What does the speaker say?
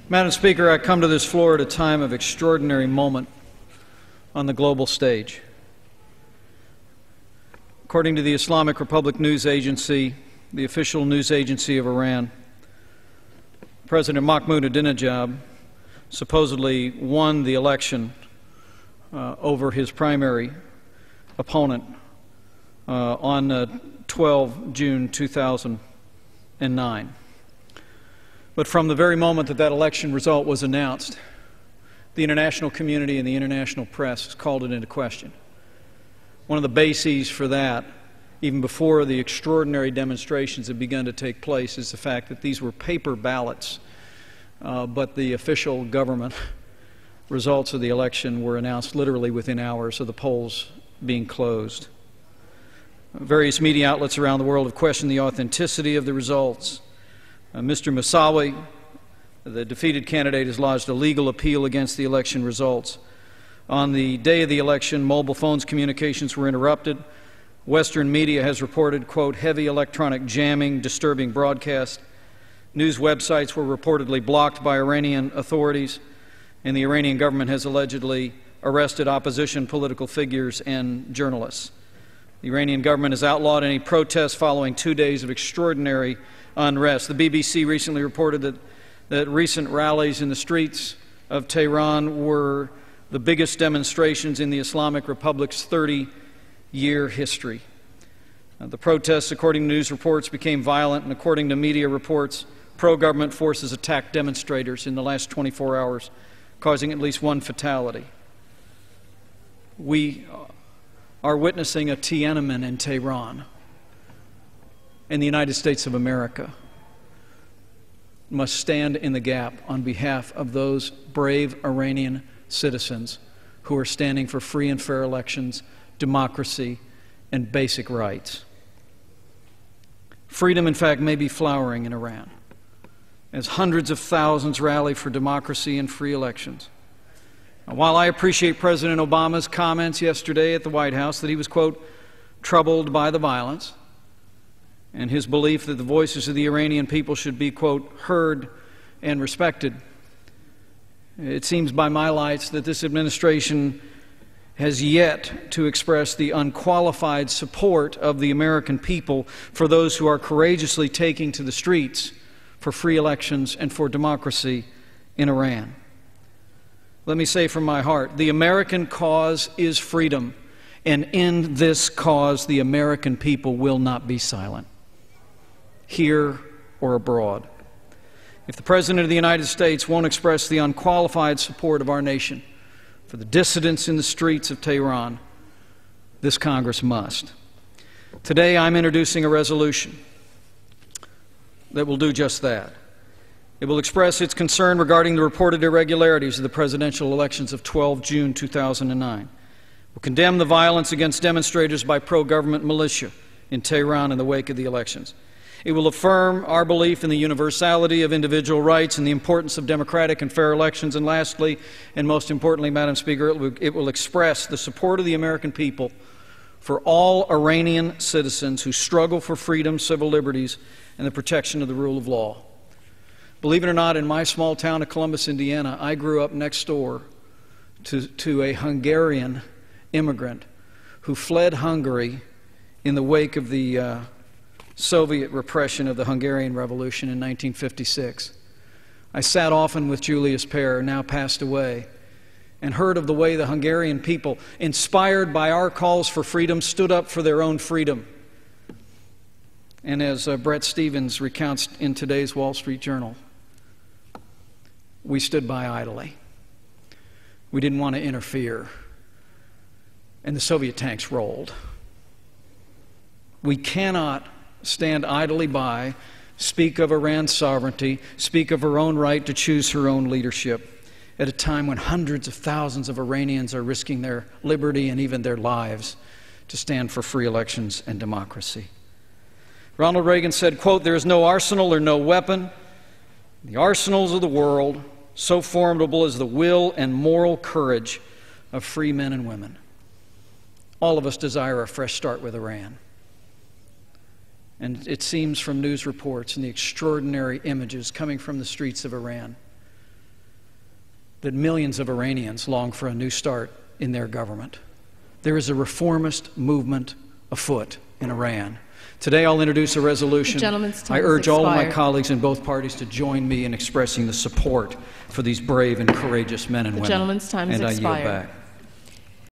Madam Speaker, I come to this floor at a time of extraordinary moment on the global stage. According to the Islamic Republic News Agency, the official news agency of Iran, President Mahmoud Ahmadinejad supposedly won the election over his primary opponent on 12 June 2009. But from the very moment that that election result was announced, the international community and the international press called it into question. One of the bases for that, even before the extraordinary demonstrations had begun to take place, is the fact that these were paper ballots, but the official government results of the election were announced literally within hours of the polls being closed. Various media outlets around the world have questioned the authenticity of the results. Mr. Moussawi, the defeated candidate, has lodged a legal appeal against the election results. On the day of the election, mobile phones communications were interrupted. Western media has reported, quote, heavy electronic jamming, disturbing broadcast. News websites were reportedly blocked by Iranian authorities, and the Iranian government has allegedly arrested opposition political figures and journalists. The Iranian government has outlawed any protests following 2 days of extraordinary unrest. The BBC recently reported that recent rallies in the streets of Tehran were the biggest demonstrations in the Islamic Republic's 30-year history. The protests, according to news reports, became violent, and according to media reports, pro-government forces attacked demonstrators in the last 24 hours, causing at least one fatality. We are witnessing a Tiananmen in Tehran. And the United States of America must stand in the gap on behalf of those brave Iranian citizens who are standing for free and fair elections, democracy, and basic rights. Freedom, in fact, may be flowering in Iran as hundreds of thousands rally for democracy and free elections. Now, while I appreciate President Obama's comments yesterday at the White House that he was, quote, troubled by the violence, and his belief that the voices of the Iranian people should be, quote, heard and respected, it seems by my lights that this administration has yet to express the unqualified support of the American people for those who are courageously taking to the streets for free elections and for democracy in Iran. Let me say from my heart, the American cause is freedom, and in this cause the American people will not be silent, here or abroad. If the President of the United States won't express the unqualified support of our nation for the dissidents in the streets of Tehran, this Congress must. Today I'm introducing a resolution that will do just that. It will express its concern regarding the reported irregularities of the presidential elections of 12 June 2009. It will condemn the violence against demonstrators by pro-government militia in Tehran in the wake of the elections. It will affirm our belief in the universality of individual rights and the importance of democratic and fair elections. And lastly, and most importantly, Madam Speaker, it will express the support of the American people for all Iranian citizens who struggle for freedom, civil liberties, and the protection of the rule of law. Believe it or not, in my small town of Columbus, Indiana, I grew up next door to a Hungarian immigrant who fled Hungary in the wake of the Soviet repression of the Hungarian Revolution in 1956. I sat often with Julius Pear, now passed away, and heard of the way the Hungarian people, inspired by our calls for freedom, stood up for their own freedom. And as Brett Stevens recounts in today's Wall Street Journal, we stood by idly. We didn't want to interfere. And the Soviet tanks rolled. We cannot stand idly by, speak of Iran's sovereignty, speak of her own right to choose her own leadership at a time when hundreds of thousands of Iranians are risking their liberty and even their lives to stand for free elections and democracy. Ronald Reagan said, quote, there is no arsenal or no weapon in the arsenals of the world so formidable as the will and moral courage of free men and women. All of us desire a fresh start with Iran. And it seems from news reports and the extraordinary images coming from the streets of Iran that millions of Iranians long for a new start in their government. There is a reformist movement afoot in Iran. Today I'll introduce a resolution. I urge all of my colleagues in both parties to join me in expressing the support for these brave and courageous men and women. The gentleman's time has expired. I yield back.